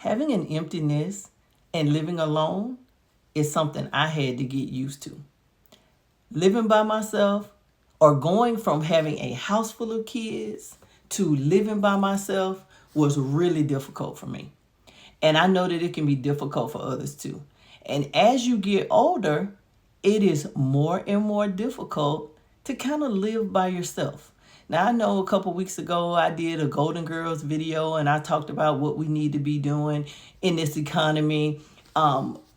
Having an emptiness and living alone is something I had to get used to. Living by myself or going from having a house full of kids to living by myself was really difficult for me. And I know that it can be difficult for others too. And as you get older, it is more and more difficult to kind of live by yourself. Now, I know a couple weeks ago I did a Golden Girls video and I talked about what we need to be doing in this economy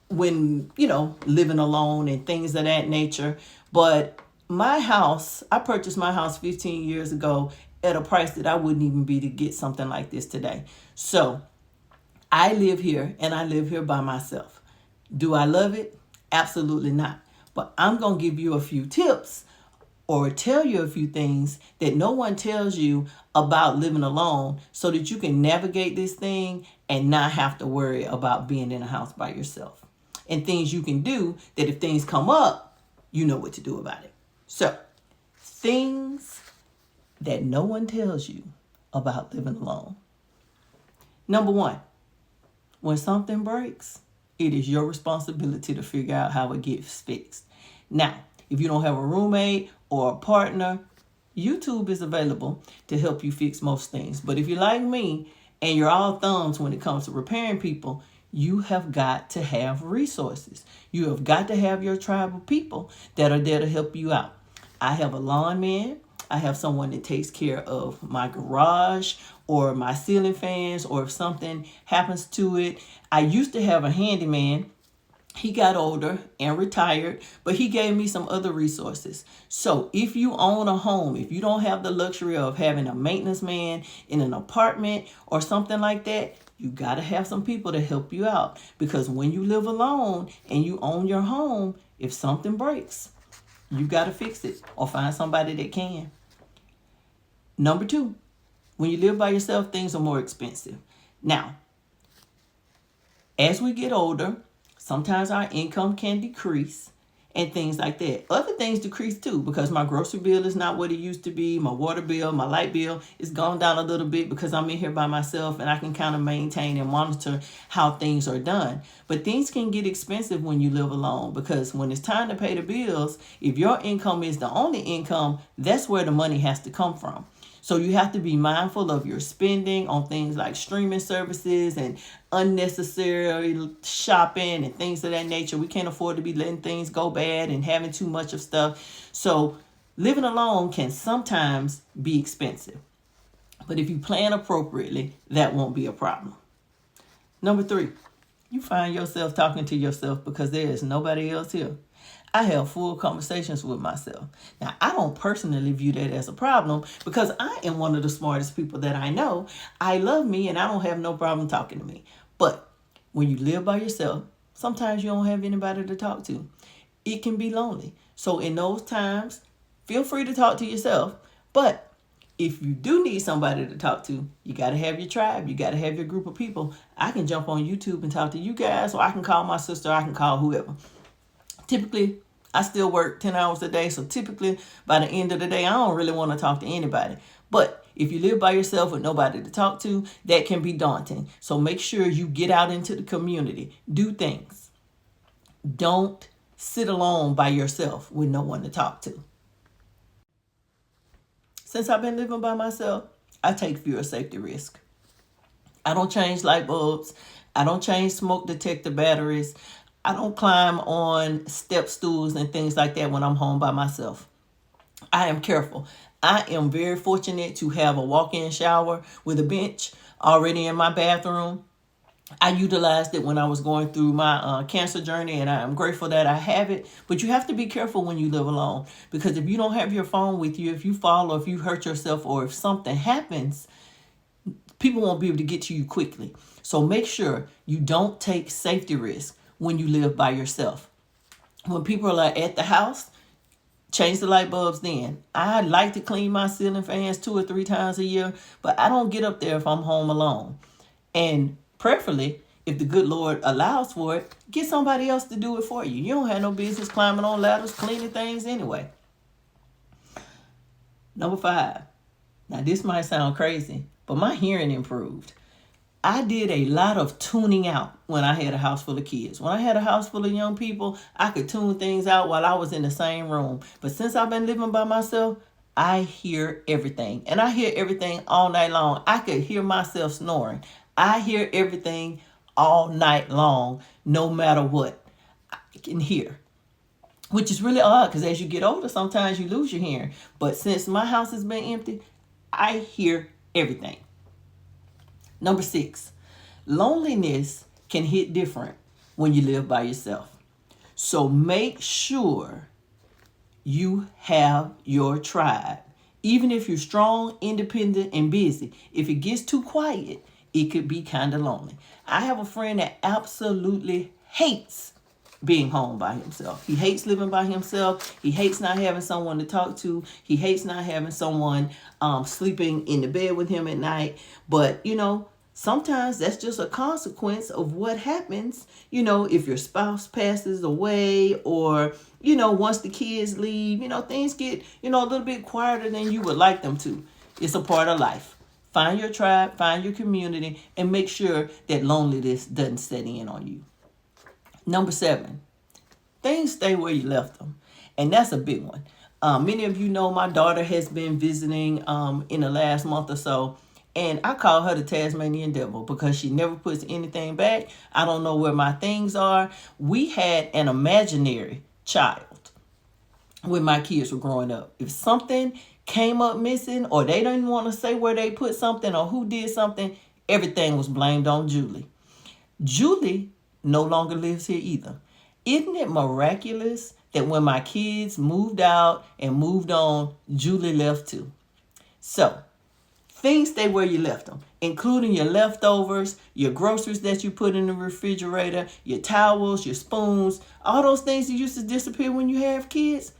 when, living alone and things of that nature. But my house, I purchased my house 15 years ago at a price that I wouldn't even be to get something like this today. So I live here and I live here by myself. Do I love it? Absolutely not. But I'm going to give you a few tips or tell you a few things that no one tells you about living alone so that you can navigate this thing and not have to worry about being in a house by yourself. And things you can do that if things come up, you know what to do about it. So, things that no one tells you about living alone. Number one, when something breaks, it is your responsibility to figure out how it gets fixed. Now, if you don't have a roommate or a partner, YouTube is available to help you fix most things. But if you're like me and you're all thumbs when it comes to repairing people, you have got to have resources. You have got to have your tribe of people that are there to help you out. I have a lawn man. I have someone that takes care of my garage or my ceiling fans, or if something happens to it. I used to have a handyman. He got older and retired, but he gave me some other resources. So if you own a home, if you don't have the luxury of having a maintenance man in an apartment or something like that, you got to have some people to help you out. Because when you live alone and you own your home, if something breaks, you got to fix it or find somebody that can. Number two, when you live by yourself, things are more expensive. Now, as we get older, sometimes our income can decrease and things like that. Other things decrease too, because my grocery bill is not what it used to be. My water bill, my light bill is gone down a little bit because I'm in here by myself and I can kind of maintain and monitor how things are done. But things can get expensive when you live alone, because when it's time to pay the bills, if your income is the only income, that's where the money has to come from. So you have to be mindful of your spending on things like streaming services and unnecessary shopping and things of that nature. We can't afford to be letting things go bad and having too much of stuff. So living alone can sometimes be expensive. But if you plan appropriately, that won't be a problem. Number three, you find yourself talking to yourself because there is nobody else here. I have full conversations with myself. Now, I don't personally view that as a problem because I am one of the smartest people that I know. I love me and I don't have no problem talking to me. But when you live by yourself, sometimes you don't have anybody to talk to. It can be lonely. So in those times, feel free to talk to yourself. But if you do need somebody to talk to, you got to have your tribe. You got to have your group of people. I can jump on YouTube and talk to you guys, or I can call my sister, I can call whoever. Typically, I still work 10 hours a day, so typically by the end of the day, I don't really want to talk to anybody. But if you live by yourself with nobody to talk to, that can be daunting. So make sure you get out into the community. Do things. Don't sit alone by yourself with no one to talk to. Since I've been living by myself, I take fewer safety risks. I don't change light bulbs. I don't change smoke detector batteries. I don't climb on step stools and things like that when I'm home by myself. I am careful. I am very fortunate to have a walk-in shower with a bench already in my bathroom. I utilized it when I was going through my cancer journey, and I am grateful that I have it. But you have to be careful when you live alone, because if you don't have your phone with you, if you fall or if you hurt yourself or if something happens, people won't be able to get to you quickly. So make sure you don't take safety risks when you live by yourself. When people are at the house, change the light bulbs then. I like to clean my ceiling fans 2 or 3 times a year, but I don't get up there if I'm home alone. And preferably, if the good Lord allows for it, get somebody else to do it for you. You don't have no business climbing on ladders, cleaning things anyway. Number 5. Now this might sound crazy, but my hearing improved. I did a lot of tuning out when I had a house full of kids. When I had a house full of young people, I could tune things out while I was in the same room. But since I've been living by myself, I hear everything. And I hear everything all night long. I could hear myself snoring. I hear everything all night long, no matter what. I can hear. Which is really odd because as you get older, sometimes you lose your hearing. But since my house has been empty, I hear everything. Number 6, loneliness can hit different when you live by yourself. So make sure you have your tribe. Even if you're strong, independent, and busy, if it gets too quiet, it could be kind of lonely. I have a friend that absolutely hates being home by himself. He hates living by himself. He hates not having someone to talk to. He hates not having someone sleeping in the bed with him at night. But, sometimes that's just a consequence of what happens, if your spouse passes away or, once the kids leave, things get, a little bit quieter than you would like them to. It's a part of life. Find your tribe, find your community, and make sure that loneliness doesn't set in on you. Number 7, things stay where you left them. And that's a big one. Many of you know my daughter has been visiting in the last month or so. And I call her the Tasmanian devil because she never puts anything back. I don't know where my things are. We had an imaginary child when my kids were growing up. If something came up missing or they didn't want to say where they put something or who did something, everything was blamed on Julie. Julie no longer lives here either. Isn't it miraculous that when my kids moved out and moved on, Julie left too? So, things stay where you left them, including your leftovers, your groceries that you put in the refrigerator, your towels, your spoons, all those things that used to disappear when you have kids.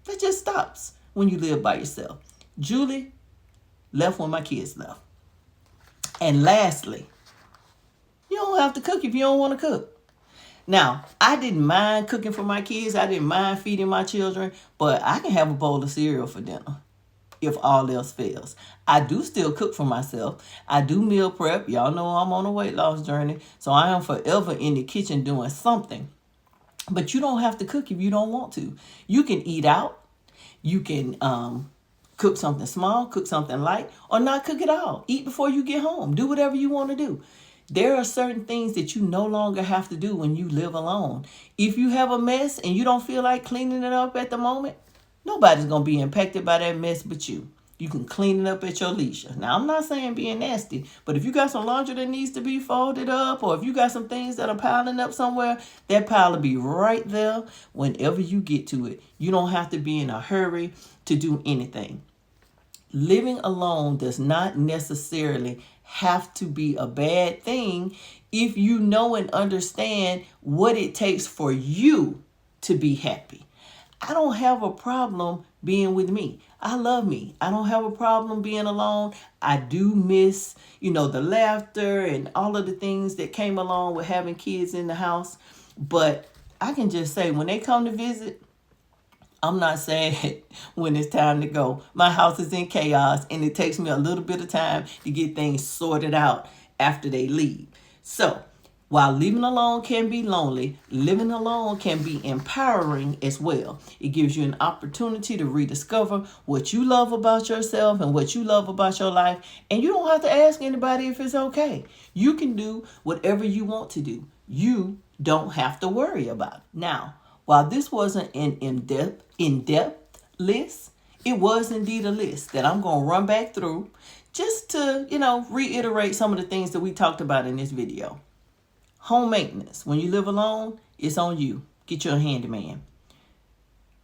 That just stops when you live by yourself. Julie left when my kids left. And lastly, you don't have to cook if you don't want to cook. Now, I didn't mind cooking for my kids. I didn't mind feeding my children, but I can have a bowl of cereal for dinner if all else fails. I do still cook for myself. I do meal prep. Y'all know I'm on a weight loss journey, so I am forever in the kitchen doing something. But you don't have to cook if you don't want to. You can eat out. You can cook something small, cook something light, or not cook at all. Eat before you get home. Do whatever you want to do. There are certain things that you no longer have to do when you live alone. If you have a mess and you don't feel like cleaning it up at the moment, nobody's going to be impacted by that mess but you. You can clean it up at your leisure. Now, I'm not saying being nasty, but if you got some laundry that needs to be folded up, or if you got some things that are piling up somewhere, that pile will be right there whenever you get to it. You don't have to be in a hurry to do anything. Living alone does not necessarily have to be a bad thing if you know and understand what it takes for you to be happy. I don't have a problem being with me. I love me. I don't have a problem being alone. I do miss, the laughter and all of the things that came along with having kids in the house. But I can just say when they come to visit, I'm not sad when it's time to go. My house is in chaos and it takes me a little bit of time to get things sorted out after they leave. So, while living alone can be lonely, living alone can be empowering as well. It gives you an opportunity to rediscover what you love about yourself and what you love about your life. And you don't have to ask anybody if it's okay. You can do whatever you want to do. You don't have to worry about it. Now, while this wasn't an in-depth list, it was indeed a list that I'm going to run back through just to, reiterate some of the things that we talked about in this video. Home maintenance. When you live alone, it's on you. Get your handyman.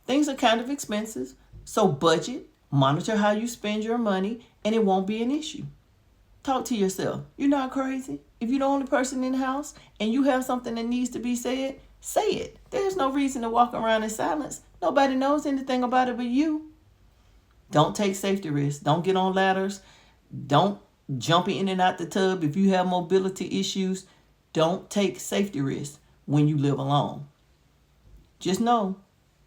Things are kind of expensive, so budget, monitor how you spend your money, and it won't be an issue. Talk to yourself. You're not crazy. If you're the only person in the house and you have something that needs to be said, say it. There's no reason to walk around in silence. Nobody knows anything about it but you. Don't take safety risks. Don't get on ladders. Don't jump in and out the tub. If you have mobility issues, don't take safety risks when you live alone. Just know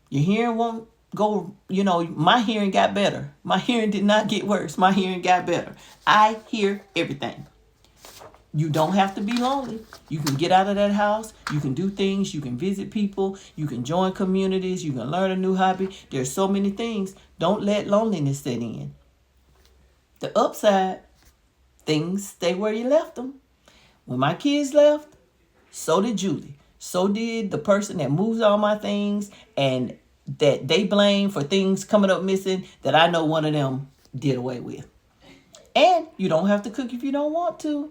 your hearing won't go, my hearing got better. My hearing did not get worse. My hearing got better. I hear everything. You don't have to be lonely. You can get out of that house. You can do things. You can visit people. You can join communities. You can learn a new hobby. There's so many things. Don't let loneliness set in. The upside, things stay where you left them. When my kids left, so did Julie. So did the person that moves all my things and that they blame for things coming up missing that I know one of them did away with. And you don't have to cook if you don't want to.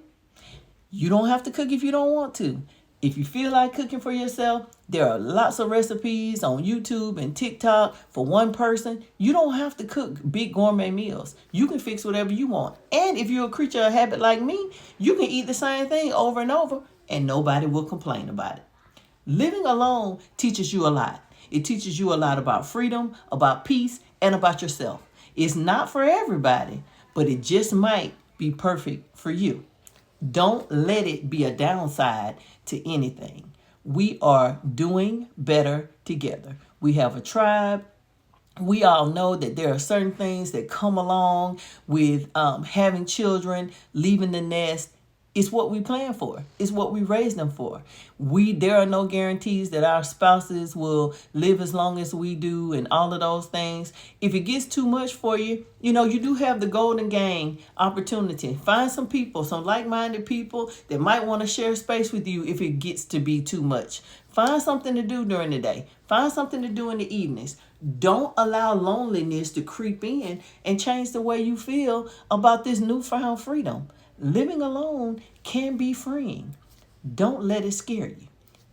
You don't have to cook if you don't want to. If you feel like cooking for yourself, there are lots of recipes on YouTube and TikTok for one person. You don't have to cook big gourmet meals. You can fix whatever you want. And if you're a creature of habit like me, you can eat the same thing over and over and nobody will complain about it. Living alone teaches you a lot. It teaches you a lot about freedom, about peace, and about yourself. It's not for everybody, but it just might be perfect for you. Don't let it be a downside to anything. We are doing better together. We have a tribe. We all know that there are certain things that come along with having children, leaving the nest. It's what we plan for. It's what we raise them for. There are no guarantees that our spouses will live as long as we do and all of those things. If it gets too much for you, you do have the golden gang opportunity. Find some people, some like-minded people that might want to share space with you if it gets to be too much. Find something to do during the day. Find something to do in the evenings. Don't allow loneliness to creep in and change the way you feel about this newfound freedom. Living alone can be freeing. Don't let it scare you.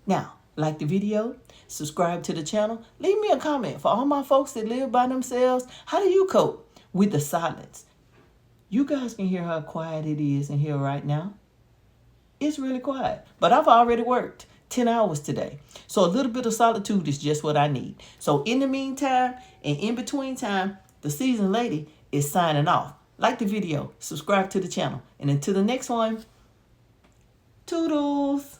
Now, like the video, subscribe to the channel, leave me a comment. For all my folks that live by themselves, how do you cope with the silence? You guys can hear how quiet it is in here right now. It's really quiet, but I've already worked 10 hours today. So a little bit of solitude is just what I need. So in the meantime and in between time, the seasoned lady is signing off. Like the video, subscribe to the channel, and until the next one, toodles.